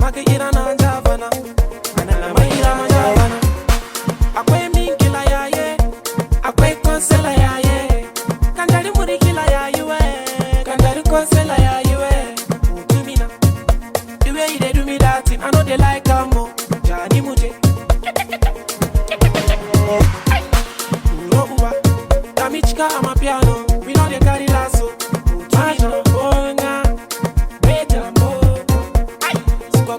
Maki ira na javana, anana maira majavana. Akwe minkila ya ye, akwe konsela ya ye. Kandari murikila ya yuwe, kandari konsela ya yuwe. Do me now, the way they do me that thing, I know they like more. Jani muje. Minchika I'm a piano, we know they carry lasso. Maja bonga, beja mo. Suko